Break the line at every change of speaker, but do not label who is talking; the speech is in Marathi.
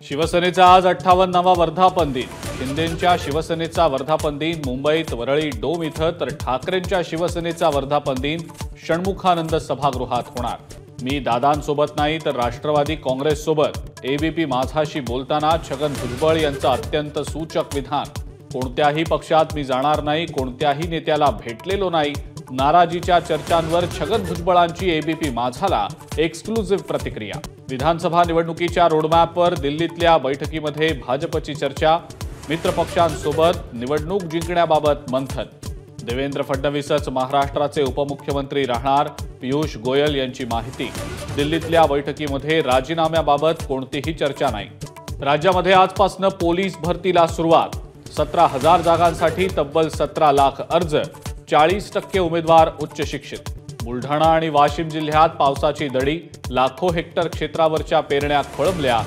शिवसेनेचा आज 58वा वर्धापन दिन। शिंदेंच्या शिवसेनेचा वर्धापन दिन मुंबईत वरळी डोम इथं, तर ठाकरेंच्या शिवसेनेचा वर्धापन दिन षण्मुखानंद सभागृहात होणार। मी दादांसोबत नाही तर राष्ट्रवादी काँग्रेससोबत। एबीपी माझाशी बोलताना छगन भुजबळ यांचं अत्यंत सूचक विधान। कोणत्याही पक्षात मी जाणार नाही, कोणत्याही नेत्याला भेटलेलो नाही। नाराजीच्या चर्चांवर छगन भुजबळांची एबीपी माझाला एक्सक्लुझिव्ह प्रतिक्रिया। विधानसभा निवडणुकीच्या रोडमॅपवर दिल्लीतल्या बैठकीमध्ये भाजपची चर्चा। मित्रपक्षांसोबत निवडणूक जिंकण्याबाबत मंथन। देवेंद्र फडणवीसच महाराष्ट्राचे उपमुख्यमंत्री राहणार, पियुष गोयल यांची माहिती। दिल्लीतल्या बैठकीमध्ये राजीनाम्याबाबत कोणतीही चर्चा नाही। राज्यामध्ये आजपासून पोलीस भरतीला सुरुवात। 17,000 जागांसाठी तब्बल 17 लाख अर्ज, 40% उमेदवार उच्च शिक्षित। बुलढाणा आणि वाशिम जिल्ह्यात पावसाची दडी, लाखो हेक्टर क्षेत्रावरच्या पेरण्या खोळंबल्या।